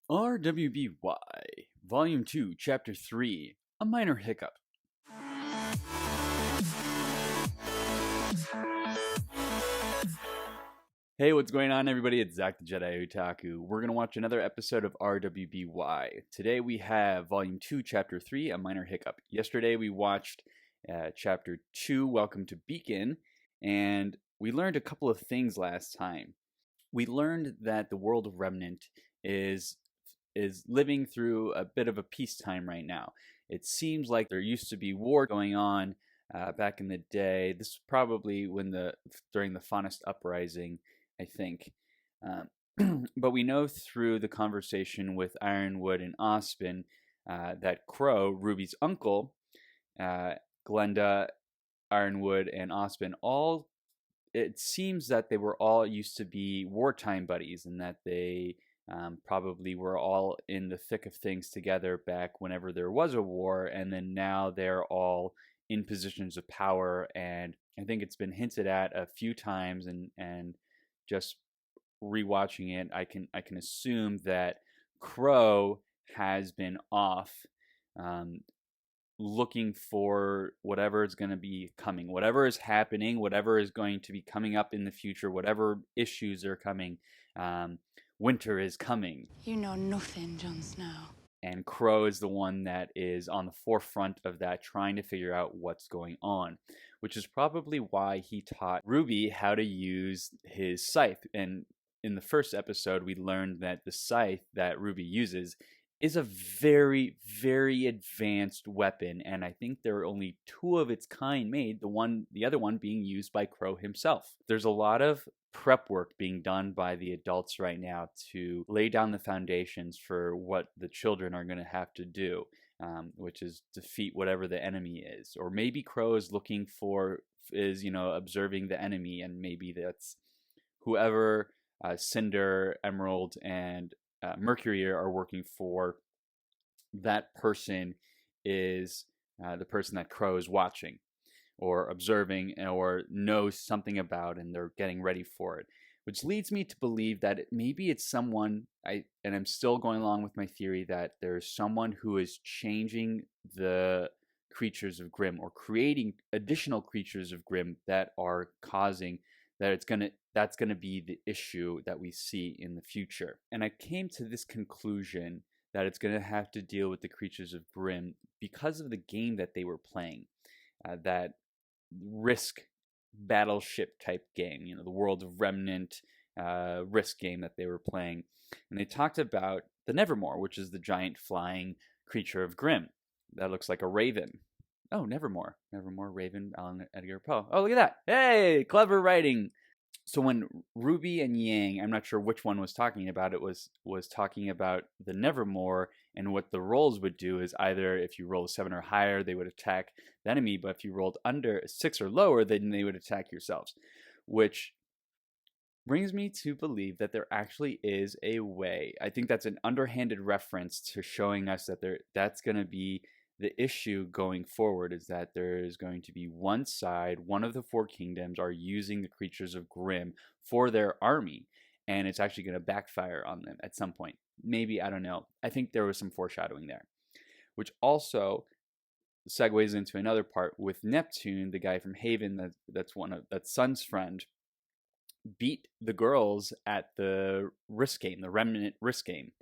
RWBY, Volume 2, Chapter 3, A Minor Hiccup. Hey, what's going on, everybody? It's Zach the Jedi Otaku. We're going to watch another episode of RWBY. Today we have Volume 2, Chapter 3, A Minor Hiccup. Yesterday we watched Chapter 2, Welcome to Beacon, and we learned a couple of things last time. We learned that the world of Remnant is living through a bit of a peacetime right now. It seems like there used to be war going on back in the day. This is probably during the Faunist Uprising, I think. But we know through the conversation with Ironwood and Ozpin that Crow, Ruby's uncle, Glenda, Ironwood, and Ozpin, it seems that they were all used to be wartime buddies, and that they probably were all in the thick of things together back whenever there was a war, and then now they're all in positions of power. And I think it's been hinted at a few times, and just rewatching it, I can assume that Crow has been off looking for whatever is going to be coming, whatever is happening, whatever is going to be coming up in the future, whatever issues are coming. Winter is coming. You know nothing, Jon Snow. And Crow is the one that is on the forefront of that, trying to figure out what's going on, which is probably why he taught Ruby how to use his scythe. And in the first episode, we learned that the scythe that Ruby uses is a very, very advanced weapon, and I think there are only two of its kind made, the other one being used by Crow himself. There's a lot of prep work being done by the adults right now to lay down the foundations for what the children are going to have to do, which is defeat whatever the enemy is. Or maybe Crow is observing the enemy, and maybe that's whoever Cinder, Emerald, and Mercury are working for. That person is the person that Crow is watching or observing or knows something about, and they're getting ready for it, which leads me to believe that maybe it's someone, and I'm still going along with my theory that there's someone who is changing the creatures of Grimm or creating additional creatures of Grimm that are causing that's going to be the issue that we see in the future. And I came to this conclusion that it's going to have to deal with the creatures of Grimm because of the game that they were playing, that Risk battleship type game, the World of Remnant Risk game that they were playing. And they talked about the Nevermore, which is the giant flying creature of Grimm that looks like a raven. Oh, Nevermore, Raven, Alan Edgar Poe. Oh, look at that. Hey, clever writing. So when Ruby and Yang, I'm not sure which one was talking about it, was talking about the Nevermore, and what the rolls would do is either if you roll a 7 or higher, they would attack the enemy, but if you rolled under 6 or lower, then they would attack yourselves, which brings me to believe that there actually is a way. I think that's an underhanded reference to showing us that that's going to be the issue going forward, is that there is going to be one side, one of the four kingdoms are using the creatures of Grimm for their army, and it's actually going to backfire on them at some point. Maybe, I don't know. I think there was some foreshadowing there, which also segues into another part with Neptune, the guy from Haven, that's Sun's friend, beat the girls at the Risk game, the Remnant Risk game.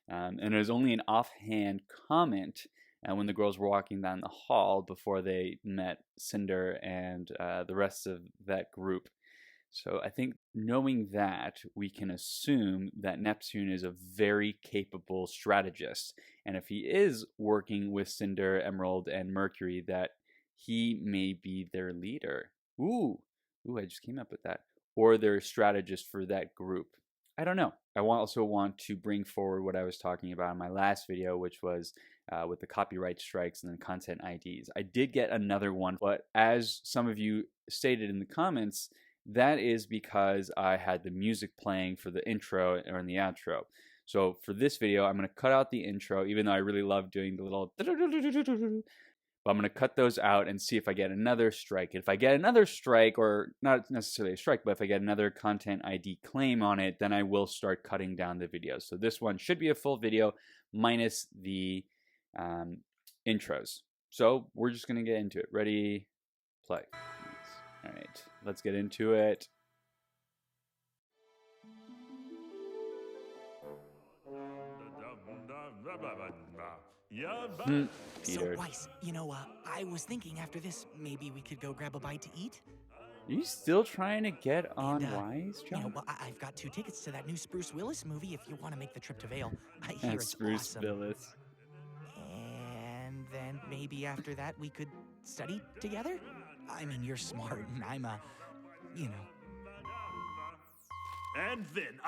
And it was only an offhand comment when the girls were walking down the hall before they met Cinder and the rest of that group. So I think knowing that, we can assume that Neptune is a very capable strategist. And if he is working with Cinder, Emerald, and Mercury, that he may be their leader. Ooh, I just came up with that. Or their strategist for that group. I don't know. I also want to bring forward what I was talking about in my last video, which was with the copyright strikes and the content IDs. I did get another one, but as some of you stated in the comments, that is because I had the music playing for the intro or in the outro. So for this video, I'm going to cut out the intro, even though I really love doing the little But I'm going to cut those out and see if I get another strike. If I get another strike, or not necessarily a strike, but if I get another content ID claim on it, then I will start cutting down the videos. So this one should be a full video minus the intros. So we're just going to get into it. Ready, play. All right, let's get into it. So, Weiss, you know, I was thinking after this, maybe we could go grab a bite to eat? Are you still trying to get on And, Wise, John? You know, well, I've got 2 tickets to that new Spruce Willis movie if you want to make the trip to Vale. I hear And it's Spruce awesome. Willis. And then maybe after that we could study together? I mean, you're smart and I'm you know. And then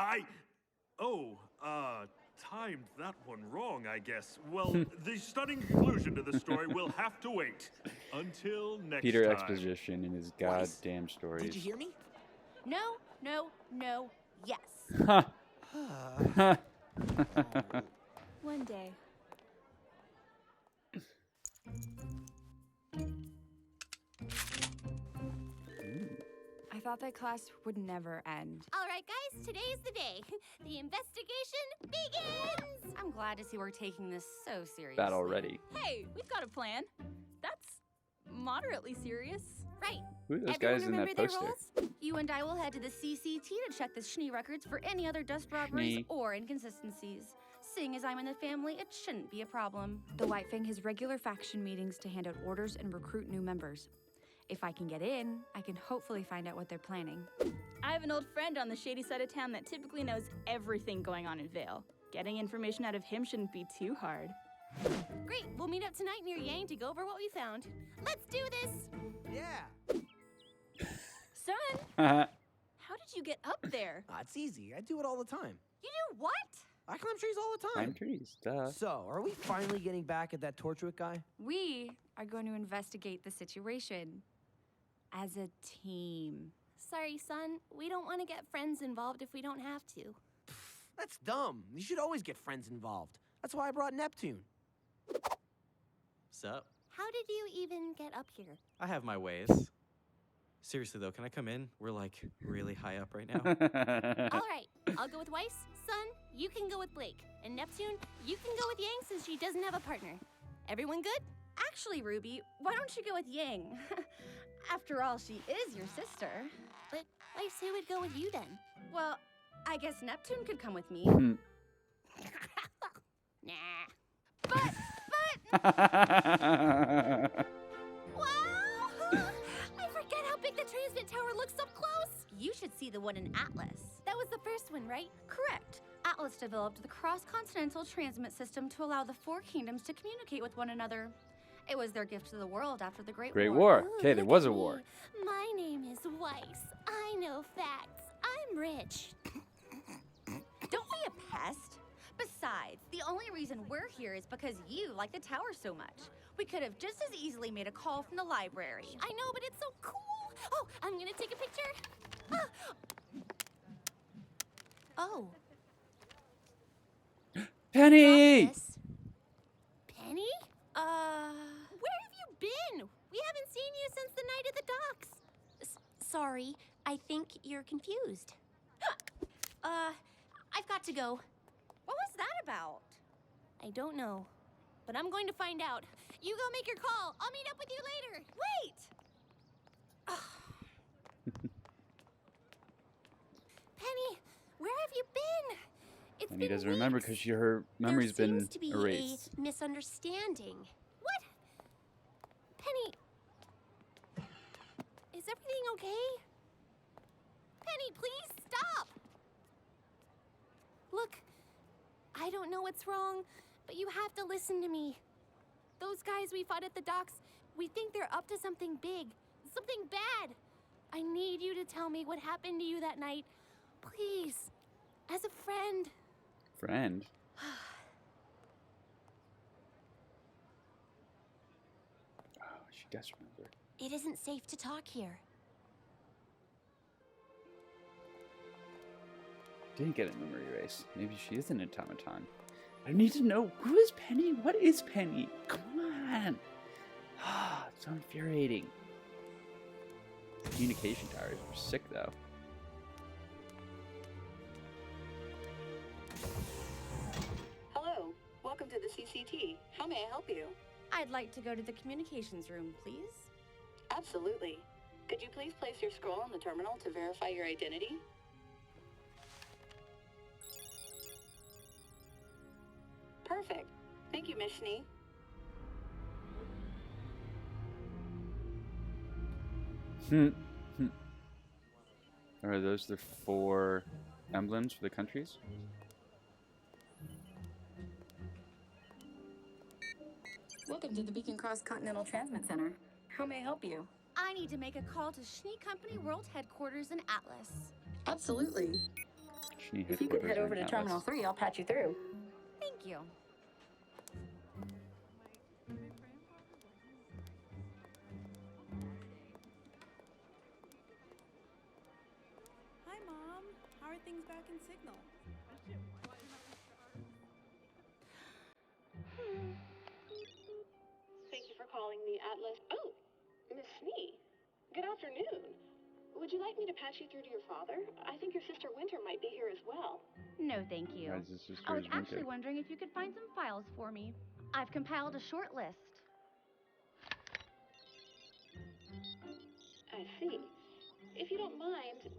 timed that one wrong, I guess. Well, the stunning conclusion to the story will have to wait until next Peter time. exposition in his Weiss, goddamn stories. Did you hear me? No, no, no, yes. Ha! One day. I thought that class would never end. All right, guys, today's the day. The investigation begins! I'm glad to see we're taking this so seriously. That already. Hey, we've got a plan. That's moderately serious. Right. Who are those Everyone guys in remember that their poster? roles? You and I will head to the CCT to check the Schnee records for any other dust robberies Schnee. or inconsistencies. Seeing as I'm in the family, it shouldn't be a problem. The White Fang has regular faction meetings to hand out orders and recruit new members. If I can get in, I can hopefully find out what they're planning. I have an old friend on the shady side of town that typically knows everything going on in Vale. Getting information out of him shouldn't be too hard. Great, we'll meet up tonight near Yang to go over what we found. Let's do this! Yeah. Son, Haha. how did you get up there? It's easy. I do it all the time. You do what? I climb trees all the Pine time. trees, duh. So, are we finally getting back at that Torchwick guy? We are going to investigate the situation as a team. Sorry, son. We don't want to get friends involved if we don't have to. That's dumb. You should always get friends involved. That's why I brought Neptune. Sup? How did you even get up here? I have my ways. Seriously though, can I come in? We're like really high up right now. All right, I'll go with Weiss. Son, you can go with Blake. And Neptune, you can go with Yang since she doesn't have a partner. Everyone good? Actually, Ruby, why don't you go with Yang? After all, she is your sister. But Weiss, who would go with you then? Well, I guess Neptune could come with me. Nah. But... Wow! I forget how big the transmit tower looks up close. You should see the one in Atlas. That was the first one, right? Correct. Atlas developed the cross-continental transmit system to allow the 4 kingdoms to communicate with one another. It was their gift to the world after the Great Great War. War. Ooh, Okay, there look was at a me. war. My name is Weiss. I know facts. I'm rich. Don't be a pest. Besides, the only reason we're here is because you like the tower so much. We could have just as easily made a call from the library. I know, but it's so cool. Oh, I'm gonna take a picture. Oh. Penny! Drop this. Penny? Where have you been? We haven't seen you since the night at the docks. Sorry, I think you're confused. I've got to go. What was that about? I don't know, but I'm going to find out. You go make your call. I'll meet up with you later. Wait! Penny, where have you been? It's And he been doesn't remember weeks. because her memory's There been seems to be erased. a misunderstanding. What? Penny, is everything okay? Penny, please stop. Look, I don't know what's wrong, but you have to listen to me. Those guys we fought at the docks, we think they're up to something big, something bad. I need you to tell me what happened to you that night. Please, as a friend. Friend? Oh, she does remember. It isn't safe to talk here. Didn't get a memory erase. Maybe she is an automaton. I need to know, who is Penny? What is Penny? Come on. It's so infuriating. Communication towers are sick, though. Hello. Welcome to the CCT. How may I help you? I'd like to go to the communications room, please. Absolutely. Could you please place your scroll on the terminal to verify your identity? Perfect. Thank you, Miss Schnee. Are those the 4 emblems for the countries? Welcome to the Beacon Cross Continental Transmit Center. How may I help you? I need to make a call to Schnee Company World Headquarters in Atlas. Absolutely. Schnee If you could headquarters head are over in to Terminal Atlas. 3, I'll patch you through. Thank you. Hi, Mom. How are things back in Signal? Thank you for calling the Atlas. Oh, Miss Schnee. Good afternoon. Would you like me to patch you through to your father? I think your sister Winter might be here as well. No, thank you. Why is this sister's I was actually Winter? wondering if you could find some files for me. I've compiled a short list. I see. If you don't mind,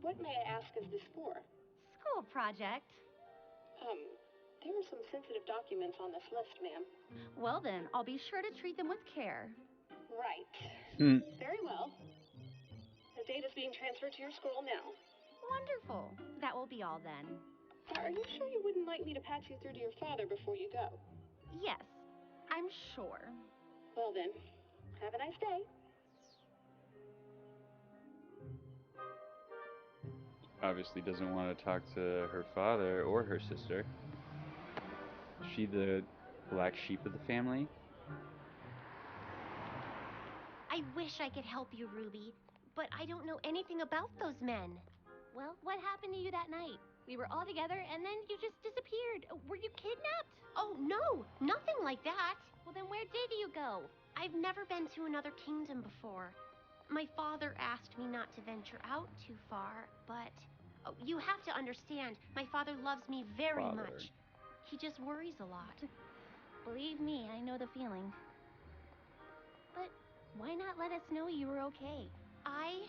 what may I ask is this for? School project. There are some sensitive documents on this list, ma'am. Well then, I'll be sure to treat them with care. Right. Very well. The data's being transferred to your scroll now. Wonderful. That will be all then. Are you sure you wouldn't like me to patch you through to your father before you go? Yes, I'm sure. Well then, have a nice day. Obviously doesn't want to talk to her father or her sister. Is she the black sheep of the family? I wish I could help you, Ruby, but I don't know anything about those men. Well, what happened to you that night? We were all together and then you just disappeared. Were you kidnapped? Oh, no, nothing like that. Well, then where did you go? I've never been to another kingdom before. My father asked me not to venture out too far, but you have to understand, my father loves me very much. He just worries a lot. Believe me, I know the feeling. But why not let us know you were okay? I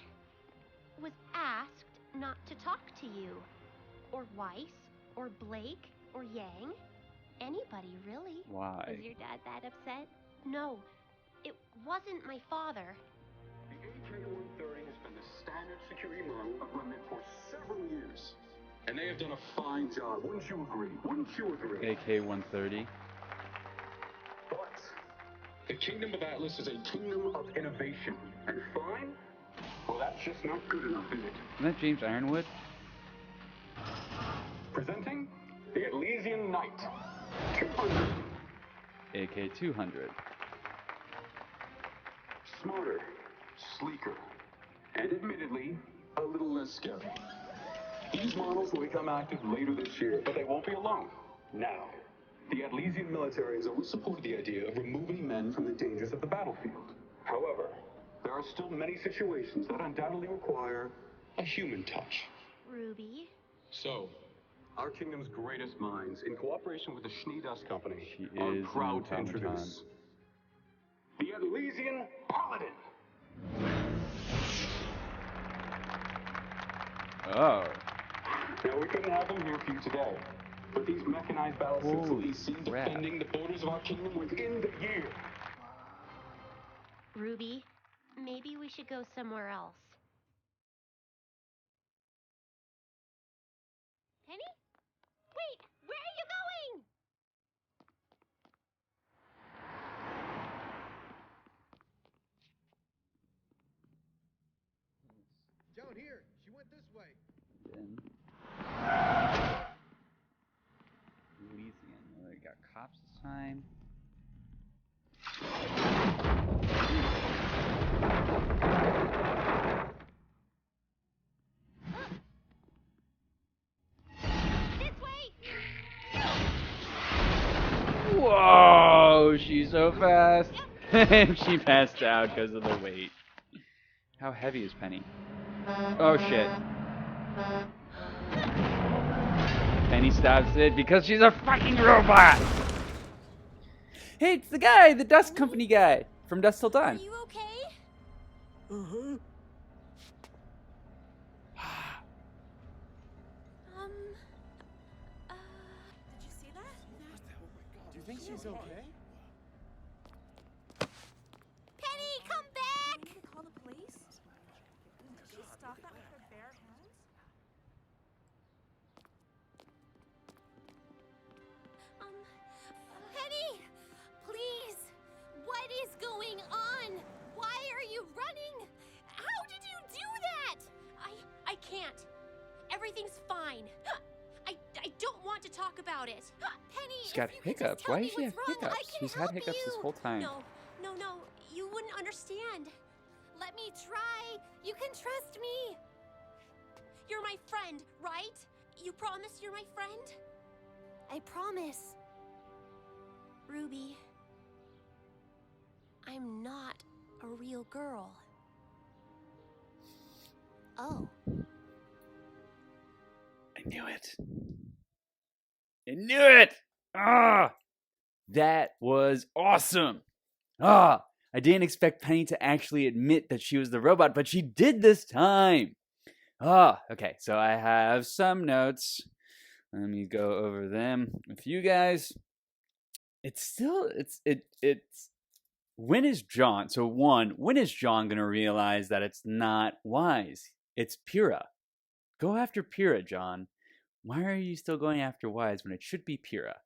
was asked not to talk to you, or Weiss, or Blake, or Yang. Anybody, really. Why? Was your dad that upset? No, it wasn't my father. The AK-130 has been the standard security model of Remnant for several years. And they have done a fine job, wouldn't you agree? Wouldn't you agree? AK-130. But the Kingdom of Atlas is a kingdom of innovation. And fine? Well, that's just not good enough, is it? Isn't that James Ironwood? Presenting the Elysian Knight. 200. AK-200. Smarter, sleeker, and admittedly, a little less scary. These models will become active later this year, but they won't be alone. Now, the Atlesian military has always supported the idea of removing men from the dangers of the battlefield. However, there are still many situations that undoubtedly require a human touch. Ruby? So, our kingdom's greatest minds, in cooperation with the Schnee Dust Company, She are is proud to an introduce the Atlesian Paladin. Oh. Now, we couldn't have them here for you today, but these mechanized battleships will be seen defending the borders of our kingdom within the year. Ruby, maybe we should go somewhere else. Penny? Wait, where are you going? Down here. She went this way. Then Elysian. They got cops this time. This way! Whoa! She's so fast. She passed out because of the weight. How heavy is Penny? Oh shit. Penny stops it because she's a fucking robot! Hey, it's the guy, the Dust Company guy from Dusk Till Dawn. Are you okay? Uh-huh. Did you see that? Do you think she's okay? Penny, come back! We need to call the police? Did she stop that with her bare hands? Penny! Please! What is going on? Why are you running? How did you do that? I can't. Everything's fine. I don't want to talk about it. Penny, She's got hiccups. Why does she have hiccups? She's had hiccups this whole time. No, you wouldn't understand. Let me try. You can trust me. You're my friend, right? You promise you're my friend? I promise. Ruby, I'm not a real girl. Oh. I knew it. I knew it! Ah! That was awesome! Ah! I didn't expect Penny to actually admit that she was the robot, but she did this time! Ah! Okay, so I have some notes. Let me go over them with you guys. It's when is John, so one, when is John gonna realize that it's not Wise? It's Pyrrha. Go after Pyrrha, John. Why are you still going after Wise when it should be Pyrrha?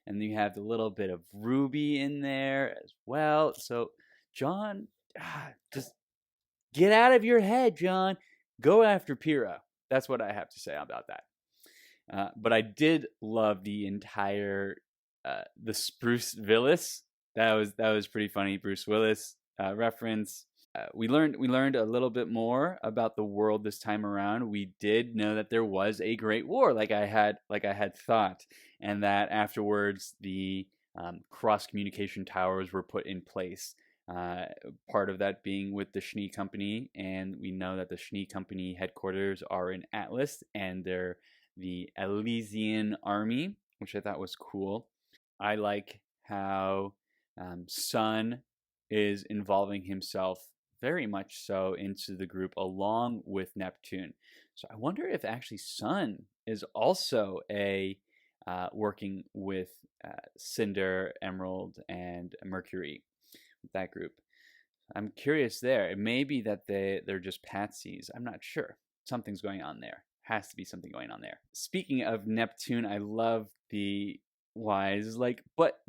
And you have the little bit of RWBY in there as well. So, John, just get out of your head, John. Go after Pyrrha. That's what I have to say about that. But I did love the entire the Bruce Willis. That was pretty funny. Bruce Willis reference. We learned a little bit more about the world this time around. We did know that there was a great war, like I had thought, and that afterwards the cross communication towers were put in place. Part of that being with the Schnee Company, and we know that the Schnee Company headquarters are in Atlas, and they're the Elysian Army, which I thought was cool. I like how Sun is involving himself very much so into the group along with Neptune. So I wonder if actually Sun is also a working with Cinder, Emerald, and Mercury, that group. I'm curious there. It may be that they're just patsies. I'm not sure. Something's going on there. Has to be something going on there. Speaking of Neptune, I love the Wise like, but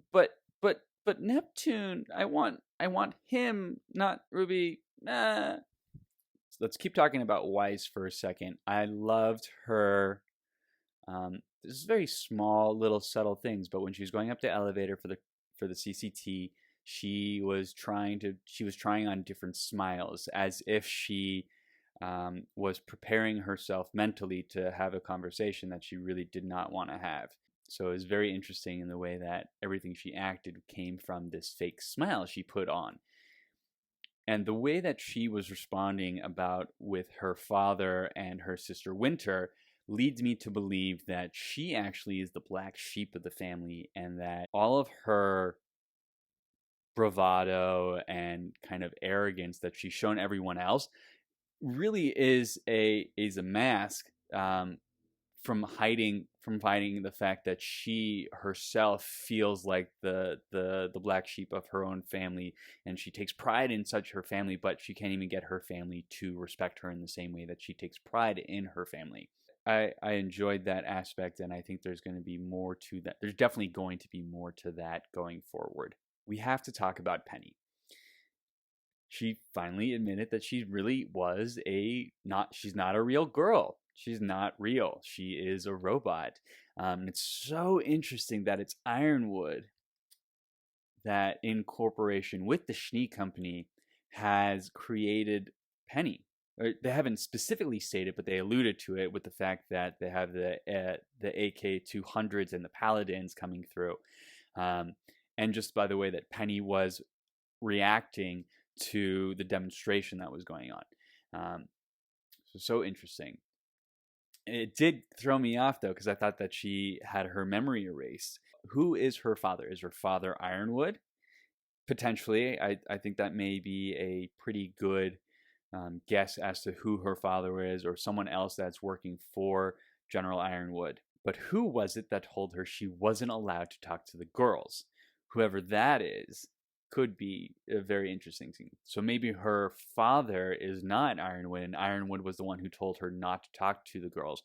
Neptune, I want him, not Ruby. So let's keep talking about Wise for a second. I loved her. This is very small, little subtle things, but when she was going up the elevator for the CCT, she was trying on different smiles as if she was preparing herself mentally to have a conversation that she really did not want to have. So it was very interesting in the way that everything she acted came from this fake smile she put on. And the way that she was responding about with her father and her sister Winter leads me to believe that she actually is the black sheep of the family, and that all of her bravado and kind of arrogance that she's shown everyone else really is a mask from hiding the fact that she herself feels like the black sheep of her own family, and she takes pride in such her family, but she can't even get her family to respect her in the same way that she takes pride in her family. I enjoyed that aspect, and I think there's going to be more to that. There's definitely going to be more to that going forward. We have to talk about Penny. She finally admitted that she really was she's not a real girl. She's not real. She is a robot. It's so interesting that it's Ironwood that, in cooperation with the Schnee Company, has created Penny. Or they haven't specifically stated, but they alluded to it with the fact that they have the AK-200s and the Paladins coming through. And just by the way that Penny was reacting to the demonstration that was going on. So interesting. It did throw me off, though, because I thought that she had her memory erased. Who is her father? Is her father Ironwood? Potentially. I think that may be a pretty good guess as to who her father is, or someone else that's working for General Ironwood. But who was it that told her she wasn't allowed to talk to the girls? Whoever that is could be a very interesting thing. So maybe her father is not Ironwood, and Ironwood was the one who told her not to talk to the girls.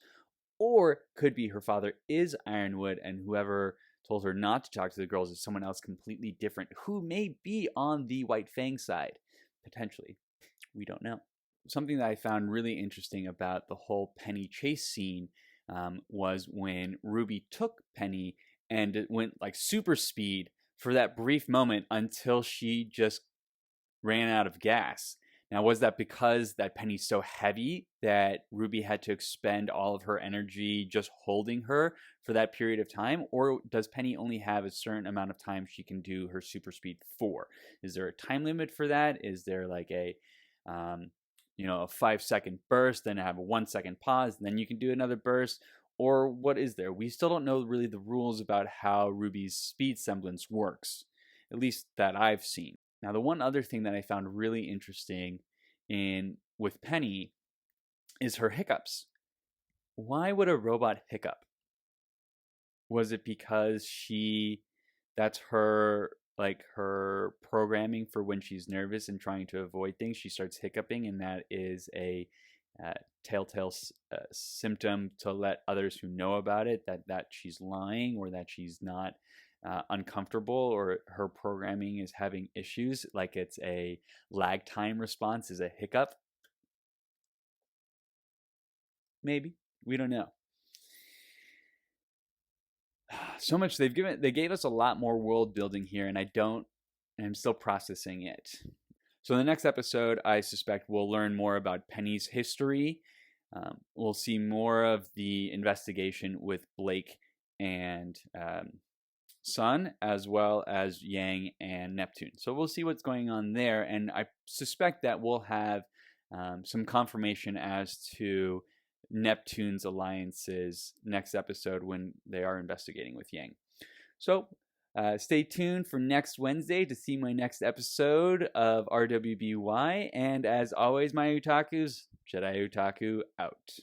Or could be her father is Ironwood, and whoever told her not to talk to the girls is someone else completely different, who may be on the White Fang side, potentially. We don't know. Something that I found really interesting about the whole Penny chase scene was when Ruby took Penny and it went like super speed for that brief moment until she just ran out of gas. Now, was that because that Penny's so heavy that Ruby had to expend all of her energy just holding her for that period of time? Or does Penny only have a certain amount of time she can do her super speed for? Is there a time limit for that? Is there like a 5-second burst, then have a 1-second pause, and then you can do another burst? Or what is there? We still don't know really the rules about how Ruby's speed semblance works, at least that I've seen. Now, the one other thing that I found really interesting with Penny is her hiccups. Why would a robot hiccup? Was it because that's her programming for when she's nervous and trying to avoid things? She starts hiccuping, and that is a telltale symptom to let others who know about it that she's lying, or that she's not uncomfortable, or her programming is having issues, like it's a lag time response is a hiccup. Maybe. We don't know. So much they gave us a lot more world building here, and I'm still processing it. So in the next episode, I suspect we'll learn more about Penny's history. We'll see more of the investigation with Blake and Sun, as well as Yang and Neptune. So we'll see what's going on there, and I suspect that we'll have some confirmation as to Neptune's alliances next episode when they are investigating with Yang. So stay tuned for next Wednesday to see my next episode of RWBY, and as always, my otakus, Jedi Otaku out.